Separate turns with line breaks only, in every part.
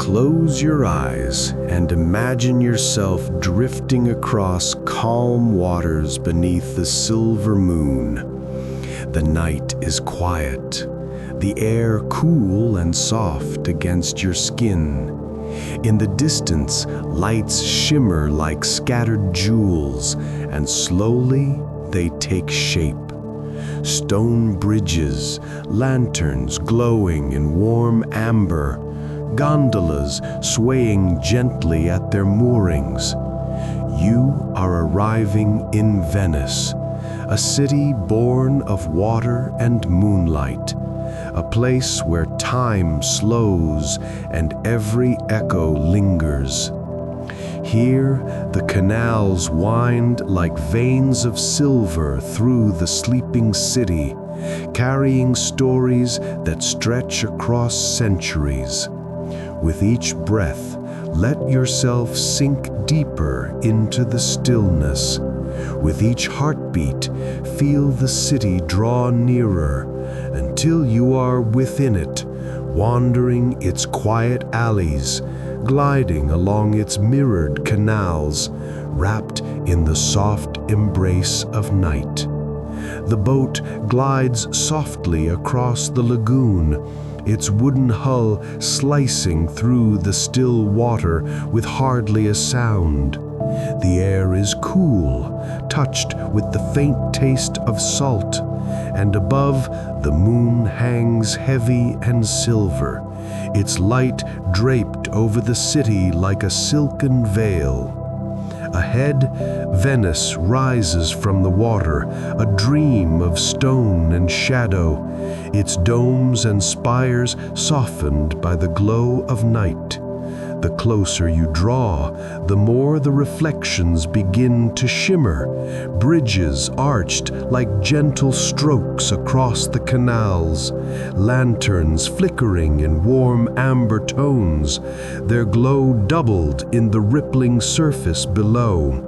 Close your eyes and imagine yourself drifting across calm waters beneath the silver moon. The night is quiet, the air cool and soft against your skin. In the distance, lights shimmer like scattered jewels, and slowly they take shape. Stone bridges, lanterns glowing in warm amber, gondolas swaying gently at their moorings. You are arriving in Venice, a city born of water and moonlight, a place where time slows and every echo lingers. Here, the canals wind like veins of silver through the sleeping city, carrying stories that stretch across centuries. With each breath, let yourself sink deeper into the stillness. With each heartbeat, feel the city draw nearer until you are within it, wandering its quiet alleys, gliding along its mirrored canals, wrapped in the soft embrace of night. The boat glides softly across the lagoon, its wooden hull slicing through the still water with hardly a sound. The air is cool, touched with the faint taste of salt, and above, the moon hangs heavy and silver, its light draped over the city like a silken veil. Ahead, Venice rises from the water, a dream of stone and shadow, its domes and spires softened by the glow of night. The closer you draw, the more the reflections begin to shimmer, bridges arched like gentle strokes across the canals, lanterns flickering in warm amber tones, their glow doubled in the rippling surface below.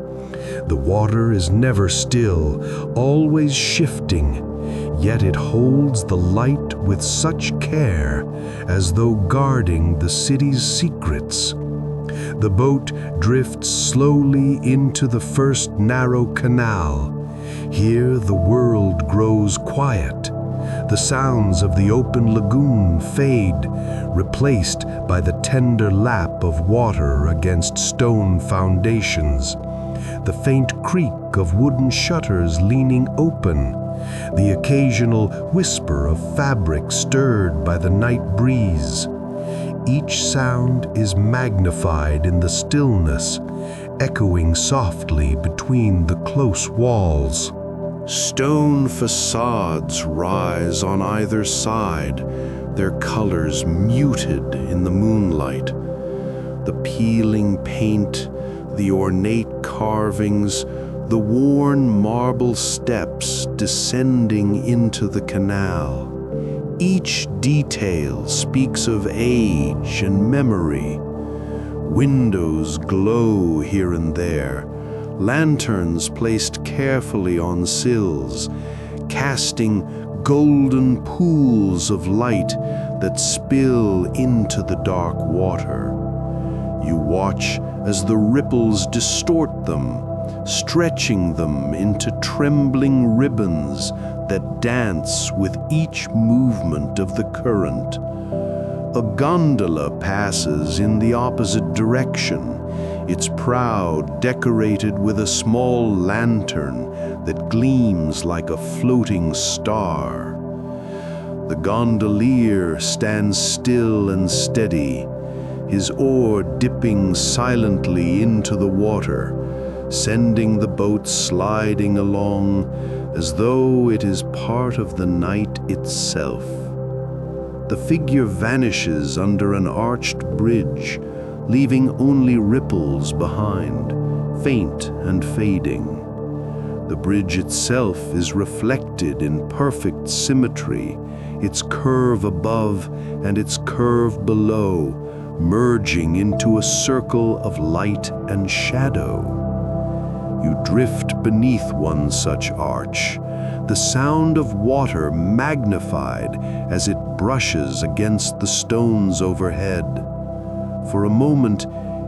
The water is never still, always shifting, yet it holds the light with such care, as though guarding the city's secrets. The boat drifts slowly into the first narrow canal. Here the world grows quiet. The sounds of the open lagoon fade, replaced by the tender lap of water against stone foundations. The faint creak of wooden shutters leaning open, the occasional whisper of fabric stirred by the night breeze. Each sound is magnified in the stillness, echoing softly between the close walls. Stone facades rise on either side, their colors muted in the moonlight. The peeling paint, the ornate carvings, the worn marble steps descending into the canal. Each detail speaks of age and memory. Windows glow here and there, lanterns placed carefully on sills, casting golden pools of light that spill into the dark water. You watch as the ripples distort them, stretching them into trembling ribbons that dance with each movement of the current. A gondola passes in the opposite direction, its prow decorated with a small lantern that gleams like a floating star. The gondolier stands still and steady, his oar dipping silently into the water, sending the boat sliding along as though it is part of the night itself. The figure vanishes under an arched bridge, leaving only ripples behind, faint and fading. The bridge itself is reflected in perfect symmetry, its curve above and its curve below, merging into a circle of light and shadow. You drift beneath one such arch, the sound of water magnified as it brushes against the stones overhead. For a moment,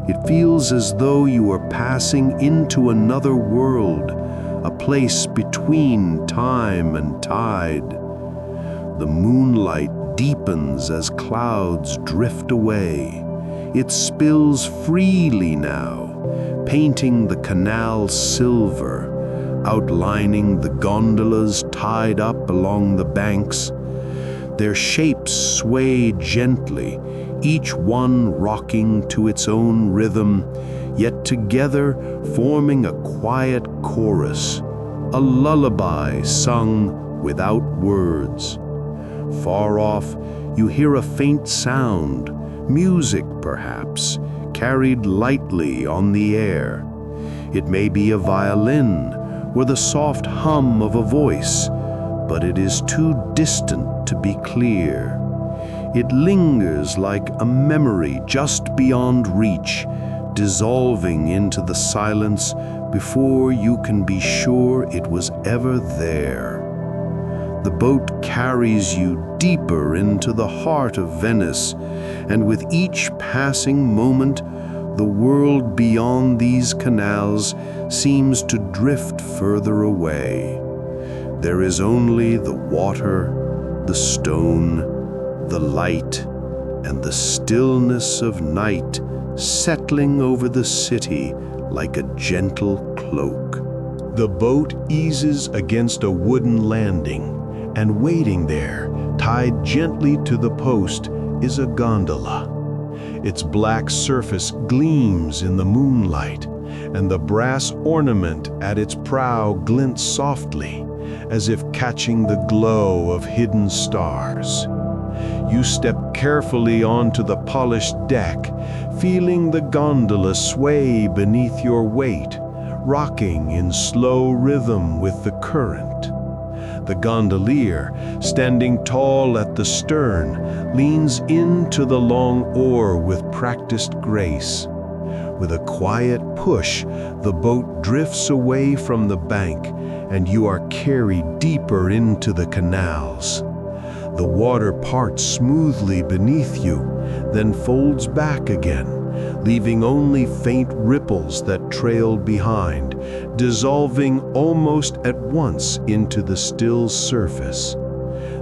it feels as though you are passing into another world, a place between time and tide. The moonlight deepens as clouds drift away. It spills freely now, painting the canals silver, outlining the gondolas tied up along the banks. Their shapes sway gently, each one rocking to its own rhythm, yet together forming a quiet chorus, a lullaby sung without words. Far off, you hear a faint sound, music perhaps, carried lightly on the air. It may be a violin or the soft hum of a voice, but it is too distant to be clear. It lingers like a memory just beyond reach, dissolving into the silence before you can be sure it was ever there. The boat carries you deeper into the heart of Venice, and with each passing moment, the world beyond these canals seems to drift further away. There is only the water, the stone, the light, and the stillness of night settling over the city like a gentle cloak. The boat eases against a wooden landing, and waiting there, tied gently to the post, is a gondola. Its black surface gleams in the moonlight, and the brass ornament at its prow glints softly, as if catching the glow of hidden stars. You step carefully onto the polished deck, feeling the gondola sway beneath your weight, rocking in slow rhythm with the current. The gondolier, standing tall at the stern, leans into the long oar with practiced grace. With a quiet push, the boat drifts away from the bank, and you are carried deeper into the canals. The water parts smoothly beneath you, then folds back again, leaving only faint ripples that trail behind, dissolving almost at once into the still surface.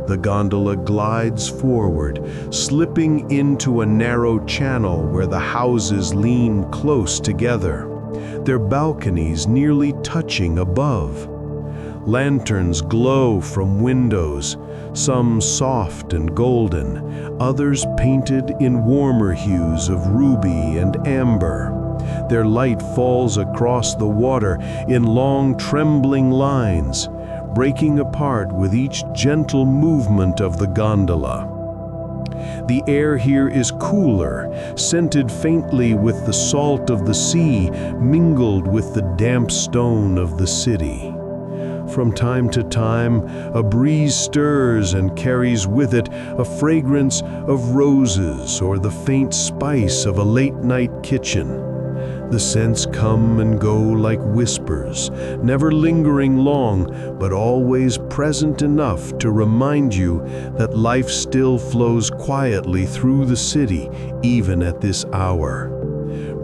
The gondola glides forward, slipping into a narrow channel where the houses lean close together, their balconies nearly touching above. Lanterns glow from windows, some soft and golden, others painted in warmer hues of ruby and amber. Their light falls across the water in long trembling lines, breaking apart with each gentle movement of the gondola. The air here is cooler, scented faintly with the salt of the sea, mingled with the damp stone of the city. From time to time, a breeze stirs and carries with it a fragrance of roses or the faint spice of a late-night kitchen. The scents come and go like whispers, never lingering long, but always present enough to remind you that life still flows quietly through the city, even at this hour.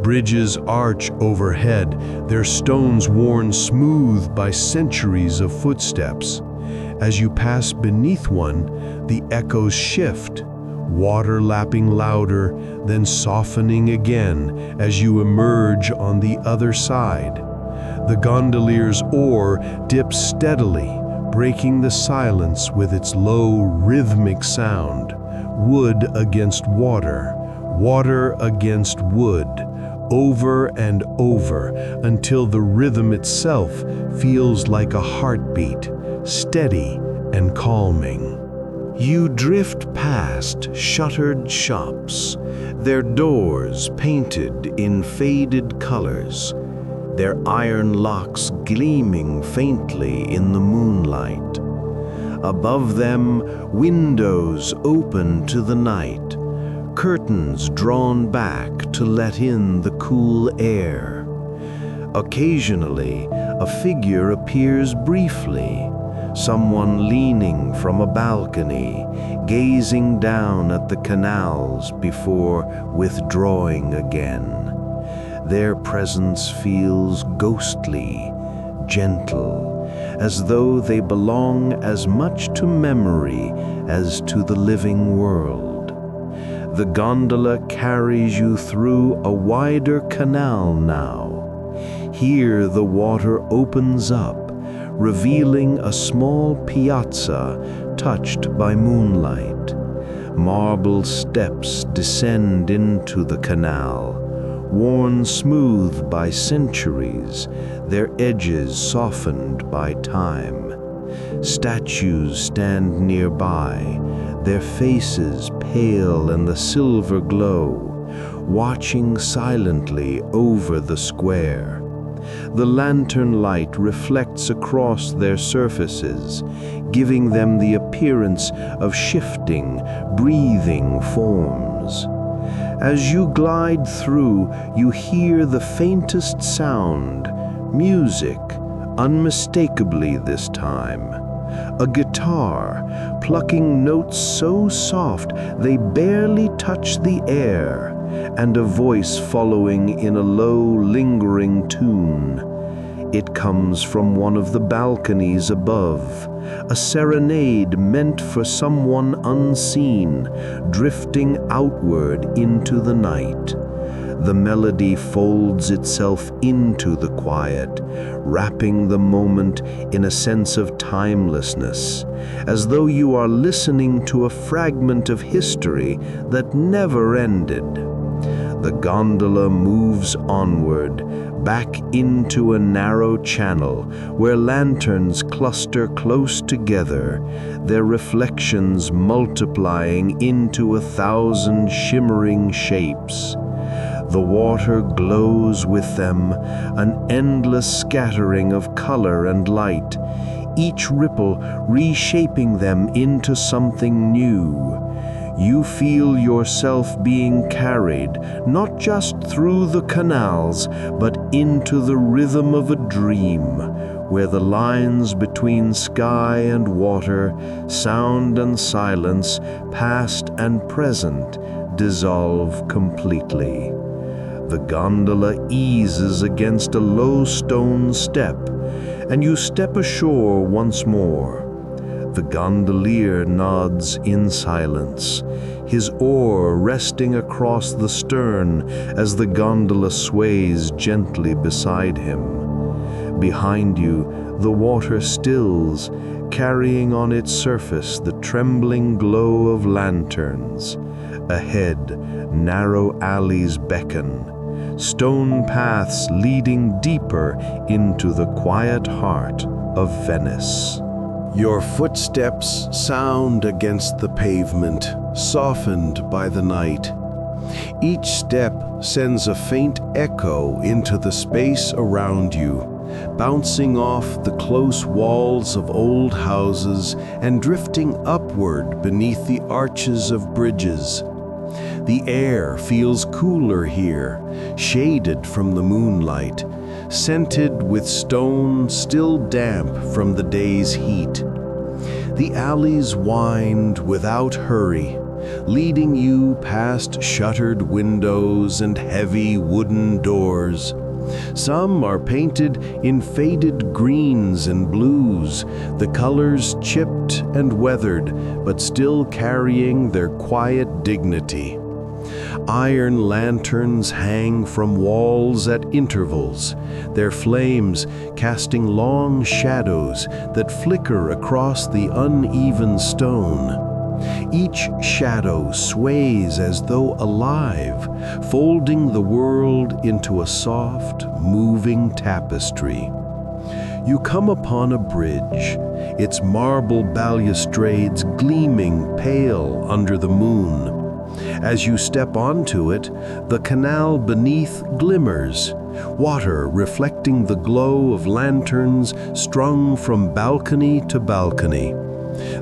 Bridges arch overhead, their stones worn smooth by centuries of footsteps. As you pass beneath one, the echoes shift, water lapping louder, then softening again as you emerge on the other side. The gondolier's oar dips steadily, breaking the silence with its low, rhythmic sound. Wood against water, water against wood, over and over until the rhythm itself feels like a heartbeat, steady and calming. You drift past shuttered shops, their doors painted in faded colors, their iron locks gleaming faintly in the moonlight. Above them, windows open to the night, curtains drawn back to let in the cool air. Occasionally, a figure appears briefly, someone leaning from a balcony,
gazing down at the canals before withdrawing again. Their presence feels ghostly, gentle, as though they belong as much to memory as to the living world. The gondola carries you through a wider canal now. Here the water opens up, revealing a small piazza touched by moonlight. Marble steps descend into the canal, worn smooth by centuries, their edges softened by time. Statues stand nearby, their faces pale in the silver glow, watching silently over the square. The lantern light reflects across their surfaces, giving them the appearance of shifting, breathing forms. As you glide through, you hear the faintest sound, music, unmistakably this time. A guitar, plucking notes so soft they barely touch the air, and a voice following in a low, lingering tune. It comes from one of the balconies above, a serenade meant for someone unseen, drifting outward into the night. The melody folds itself into the quiet, wrapping the moment in a sense of timelessness, as though you are listening to a fragment of history that never ended. The gondola moves onward, back into a narrow channel where lanterns cluster close together, their reflections multiplying into 1,000 shimmering shapes. The water glows with them, an endless scattering of color and light, each ripple reshaping them into something new. You feel yourself being carried, not just through the canals, but into the rhythm of a dream, where the lines between sky and water, sound and silence, past and present, dissolve completely. The gondola eases against a low stone step, and you step ashore once more. The gondolier nods in silence, his oar resting across the stern as the gondola sways gently beside him. Behind you, the water stills, carrying on its surface the trembling glow of lanterns. Ahead, narrow alleys beckon, stone paths leading deeper into the quiet heart of Venice.
Your footsteps sound against the pavement, softened by the night. Each step sends a faint echo into the space around you, bouncing off the close walls of old houses and drifting upward beneath the arches of bridges. The air feels cooler here, shaded from the moonlight, scented with stone still damp from the day's heat. The alleys wind without hurry, leading you past shuttered windows and heavy wooden doors. Some are painted in faded greens and blues, the colors chipped and weathered, but still carrying their quiet dignity. Iron lanterns hang from walls at intervals, their flames casting long shadows that flicker across the uneven stone. Each shadow sways as though alive, folding the world into a soft, moving tapestry. You come upon a bridge, its marble balustrades gleaming pale under the moon. As you step onto it, the canal beneath glimmers, water reflecting the glow of lanterns strung from balcony to balcony.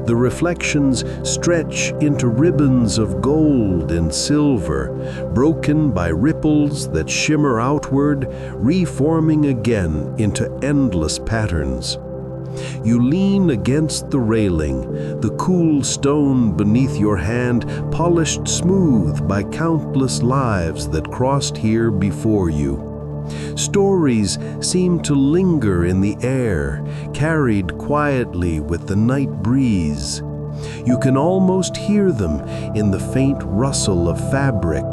The reflections stretch into ribbons of gold and silver, broken by ripples that shimmer outward, reforming again into endless patterns.
You lean against the railing, the cool stone beneath your hand polished smooth by countless lives that crossed here before you. Stories seem to linger in the air, carried quietly with the night breeze. You can almost hear them in the faint rustle of fabric,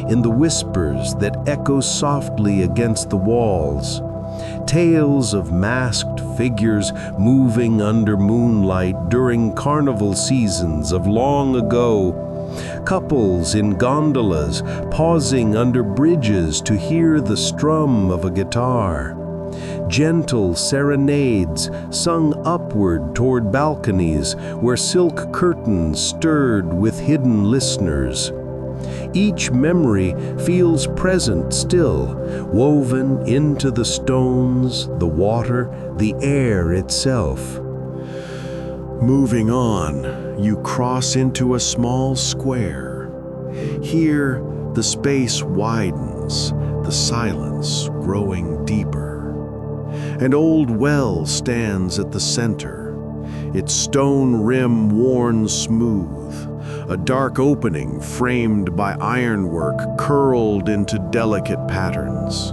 in the whispers that echo softly against the walls. Tales of masked figures moving under moonlight during carnival seasons of long ago. Couples in gondolas pausing under bridges to hear the strum of a guitar. Gentle serenades sung upward toward balconies where silk curtains stirred with hidden listeners. Each memory feels present still, woven into the stones, the water, the air itself. Moving on, you cross into a small square. Here, the space widens, the silence growing deeper. An old well stands at the center, its stone rim worn smooth, a dark opening framed by ironwork curled into delicate patterns.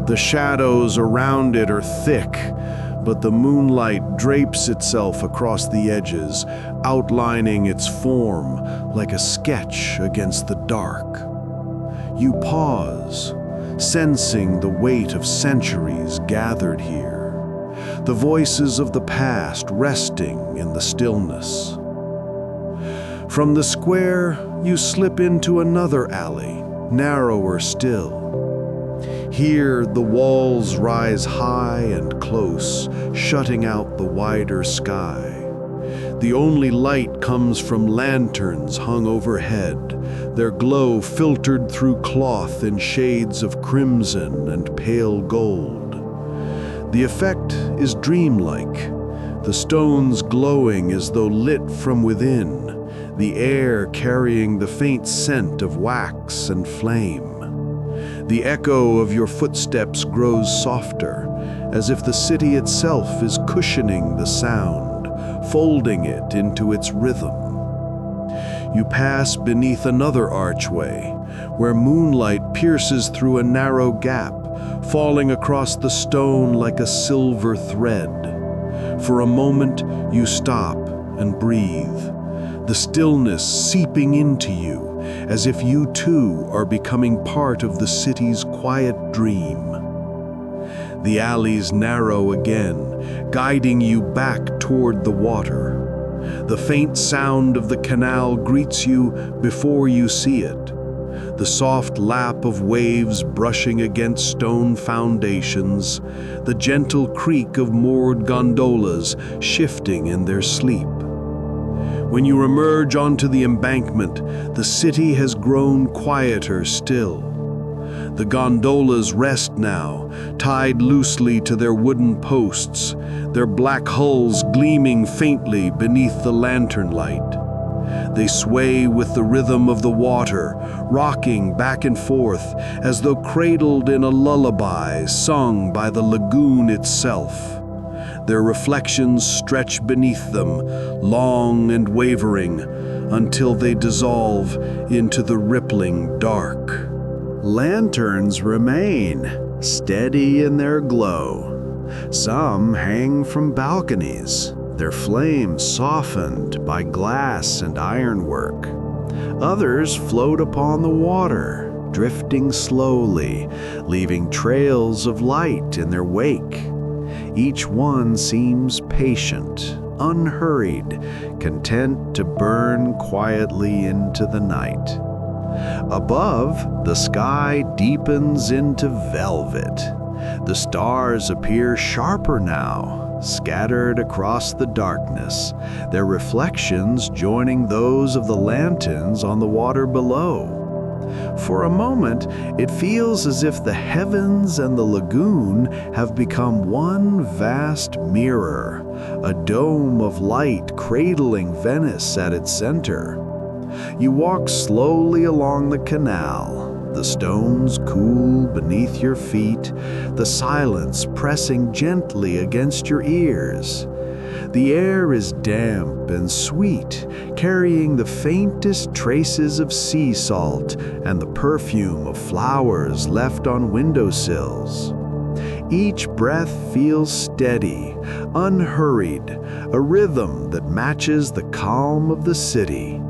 The shadows around it are thick, but the moonlight drapes itself across the edges, outlining its form like a sketch against the dark. You pause, sensing the weight of centuries gathered here, the voices of the past resting in the stillness. From the square, you slip into another alley, narrower still. Here, the walls rise high and close, shutting out the wider sky. The only light comes from lanterns hung overhead, their glow filtered through cloth in shades of crimson and pale gold. The effect is dreamlike, the stones glowing as though lit from within, the air carrying the faint scent of wax and flame. The echo of your footsteps grows softer, as if the city itself is cushioning the sound, folding it into its rhythm. You pass beneath another archway, where moonlight pierces through a narrow gap, falling across the stone like a silver thread. For a moment, you stop and breathe, the stillness seeping into you, as if you too are becoming part of the city's quiet dream. The alleys narrow again, guiding you back toward the water. The faint sound of the canal greets you before you see it. The soft lap of waves brushing against stone foundations, the gentle creak of moored gondolas shifting in their sleep. When you emerge onto the embankment, the city has grown quieter still. The gondolas rest now, tied loosely to their wooden posts, their black hulls gleaming faintly beneath the lantern light. They sway with the rhythm of the water, rocking back and forth as though cradled in a lullaby sung by the lagoon itself. Their reflections stretch beneath them, long and wavering, until they dissolve into the rippling dark. Lanterns remain, steady in their glow. Some hang from balconies, their flames softened by glass and ironwork. Others float upon the water, drifting slowly, leaving trails of light in their wake. Each one seems patient, unhurried, content to burn quietly into the night. Above, the sky deepens into velvet. The stars appear sharper now, scattered across the darkness, their reflections joining those of the lanterns on the water below. For a moment, it feels as if the heavens and the lagoon have become one vast mirror, a dome of light cradling Venice at its center. You walk slowly along the canal, the stones cool beneath your feet, the silence pressing gently against your ears. The air is damp and sweet, carrying the faintest traces of sea salt and the perfume of flowers left on windowsills. Each breath feels steady, unhurried, a rhythm that matches the calm of the city.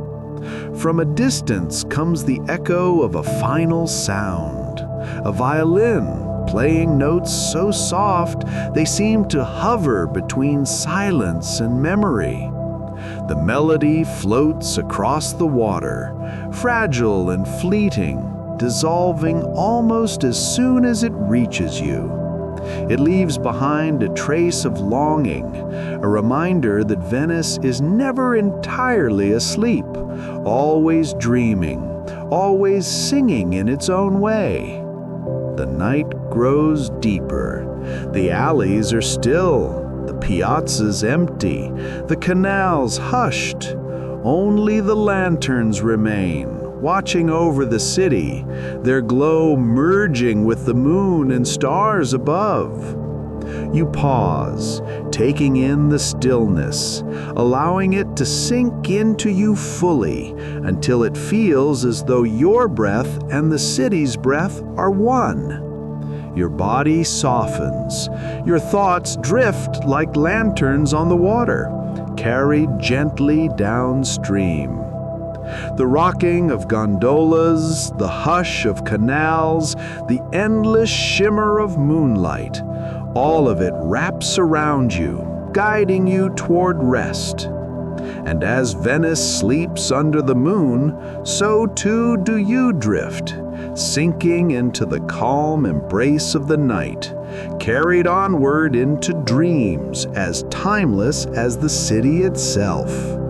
From a distance comes the echo of a final sound, a violin playing notes so soft they seem to hover between silence and memory. The melody floats across the water, fragile and fleeting, dissolving almost as soon as it reaches you. It leaves behind a trace of longing, a reminder that Venice is never entirely asleep, always dreaming, always singing in its own way. The night grows deeper. The alleys are still, the piazzas empty, the canals hushed. Only the lanterns remain, watching over the city, their glow merging with the moon and stars above. You pause, taking in the stillness, allowing it to sink into you fully until it feels as though your breath and the city's breath are one. Your body softens, your thoughts drift like lanterns on the water, carried gently downstream. The rocking of gondolas, the hush of canals, the endless shimmer of moonlight, all of it wraps around you, guiding you toward rest. And as Venice sleeps under the moon, so too do you drift, sinking into the calm embrace of the night, carried onward into dreams as timeless as the city itself.